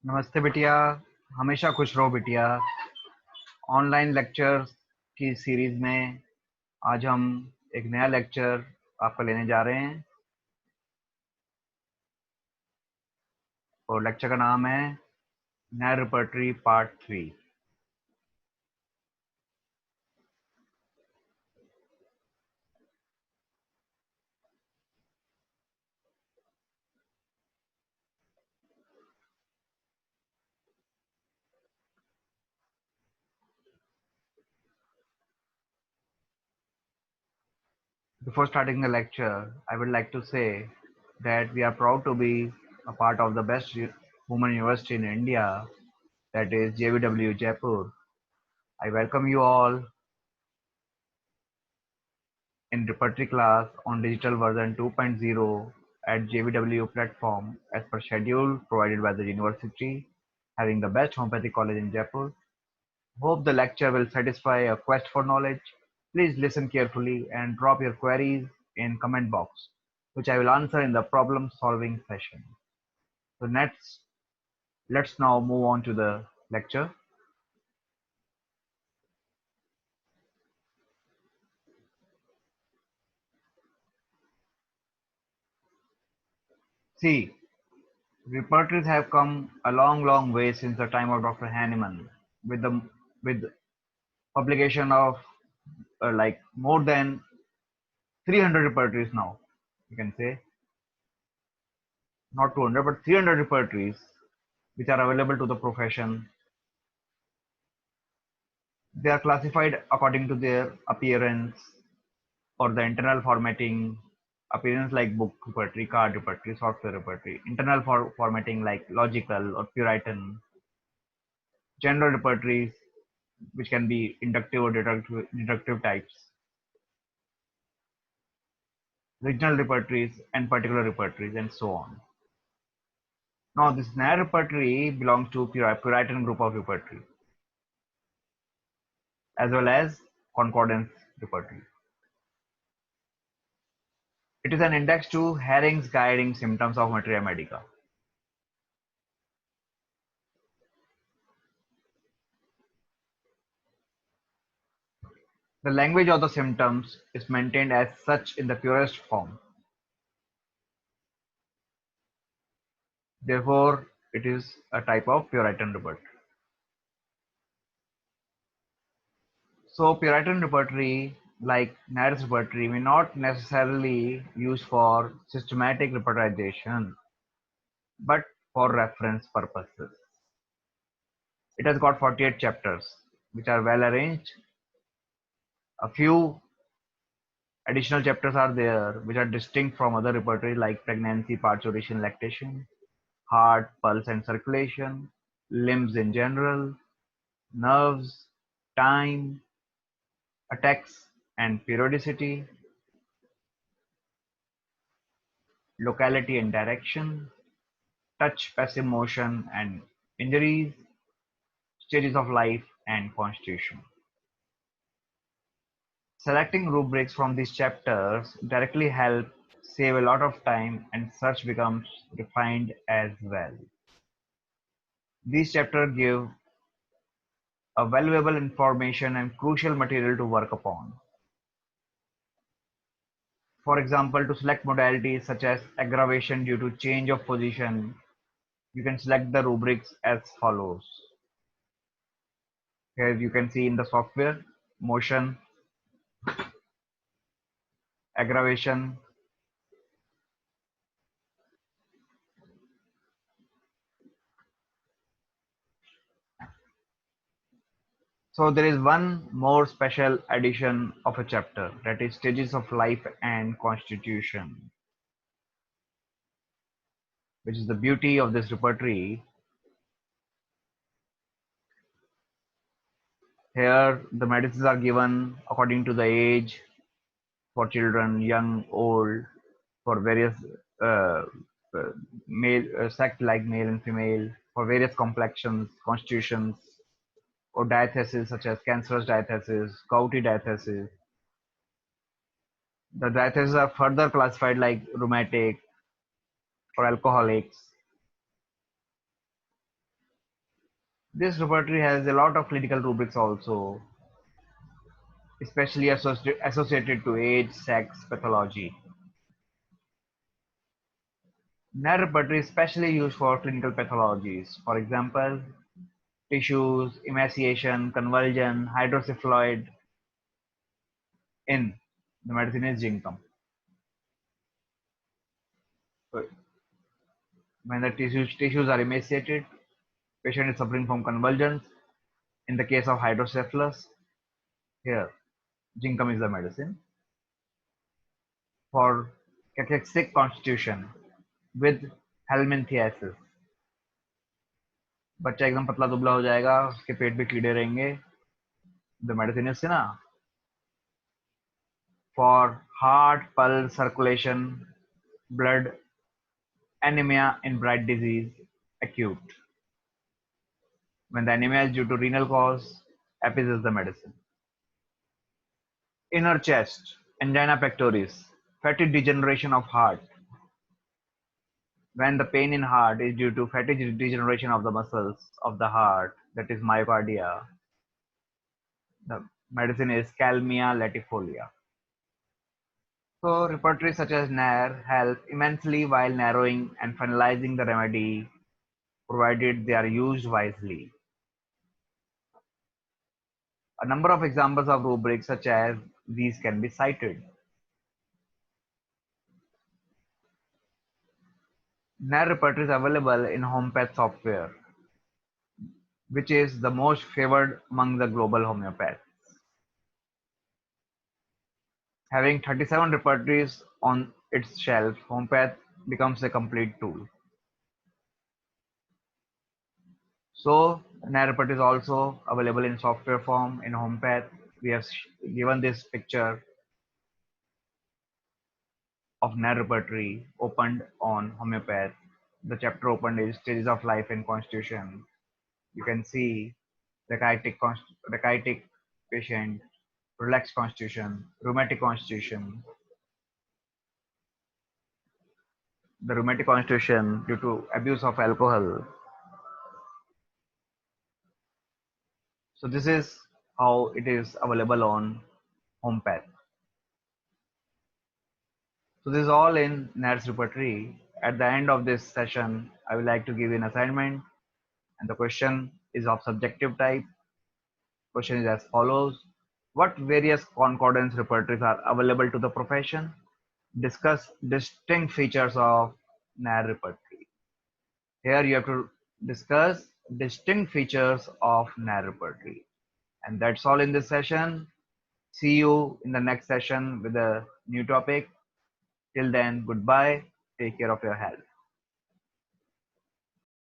नमस्ते बिटिया। हमेशा खुश रहो बिटिया। ऑनलाइन लेक्चर्स की सीरीज में आज हम एक नया लेक्चर आपको लेने जा रहे हैं और लेक्चर का नाम है नया repertory part 3। Before starting the lecture, I would like to say that we are proud to be a part of the best women university in India, that is JVW Jaipur. I welcome you all in repertory class on digital version 2.0 at JVW platform as per schedule provided by the university, having the best homeopathy college in Jaipur. Hope the lecture will satisfy a quest for knowledge. Please listen carefully and drop your queries in comment box, which I will answer in the problem solving session. So let's now move on to the lecture. See, repertories have come a long way since the time of Dr. Hahnemann, with the with publication of like more than 300 repertories now. You can say not 200 but 300 repertories which are available to the profession. They are classified according to their appearance or the internal formatting. Appearance like book repertory, card repertory, software repertory. Internal formatting like logical or Puritan. General repertories which can be inductive or deductive types. Regional repertories and particular repertories and so on. Now this NAR repertory belongs to Puritan group of repertory as well as concordance repertory. It is an index to Herring's guiding symptoms of materia medica. The language of the symptoms is maintained as such in the purest form. Therefore, it is a type of Puritan repertory. So Puritan repertory, like Nair's repertory, may not necessarily use for systematic repertorization, but for reference purposes. It has got 48 chapters, which are well arranged. A few additional chapters are there, which are distinct from other repertory like pregnancy, parturition, lactation, heart, pulse and circulation, limbs in general, nerves, time, attacks and periodicity, locality and direction, touch, passive motion and injuries, stages of life and constitution. Selecting rubrics from these chapters directly help save a lot of time and search becomes refined as well. These chapters give a valuable information and crucial material to work upon. For example, to select modalities such as aggravation due to change of position, you can select the rubrics as follows. Here you can see in the software, motion, aggravation, so there is one more special addition of a chapter, that is stages of life and constitution, which is the beauty of this repertory. Here the medicines are given according to the age, for children, young, old, for various uh, male sex like male and female, for various complexions, constitutions, or diatheses such as cancerous diathesis, gouty diathesis. The diatheses are further classified like rheumatic or alcoholics. This repertory has a lot of clinical rubrics also, especially associated to age, sex, pathology. NAR repertory is specially used for clinical pathologies. For example, tissues, emaciation, convulsion, hydrocephalus. In the medicine is Ginkum. So when the tissues are emaciated, patient is suffering from convulsions. In the case of hydrocephalus, here Ginkum is the medicine. For cachectic constitution with helminthiasis, बच्चा एकदम पतला दुबला हो जाएगा, उसके पेट पे कीड़े रहेंगे. The medicine is Sina. For heart, pulse, circulation, blood, anemia in Bright disease, acute. When the anemia is due to renal cause, Apis is the medicine. Inner chest, angina pectoris, fatty degeneration of heart. When the pain in heart is due to fatty degeneration of the muscles of the heart, that is myocardia, the medicine is Calmia latifolia. So repertories such as NAR help immensely while narrowing and finalizing the remedy, provided they are used wisely. A number of examples of rubrics such as these can be cited. NAR repertory is available in Homeopath software, which is the most favored among the global homeopaths. Having 37 repertories on its shelf, Homeopath becomes a complete tool. So NAR repertory is also available in software form in Homeopath. We have given this picture of NAR repertory opened on Homeopath. The chapter opened is Stages of Life and Constitution. You can see rachitic patient, relaxed constitution, rheumatic constitution. The rheumatic constitution due to abuse of alcohol. So this is how it is available on Homeopath. So this is all in NAR's repertory. At the end of this session, I would like to give you an assignment, and the question is of subjective type. Question is as follows. What various concordance repertories are available to the profession? Discuss distinct features of NAR repertory. Here you have to discuss distinct features of NAR repertory. And that's all in this session. See you in the next session with a new topic. Till then, goodbye. Take care of your health.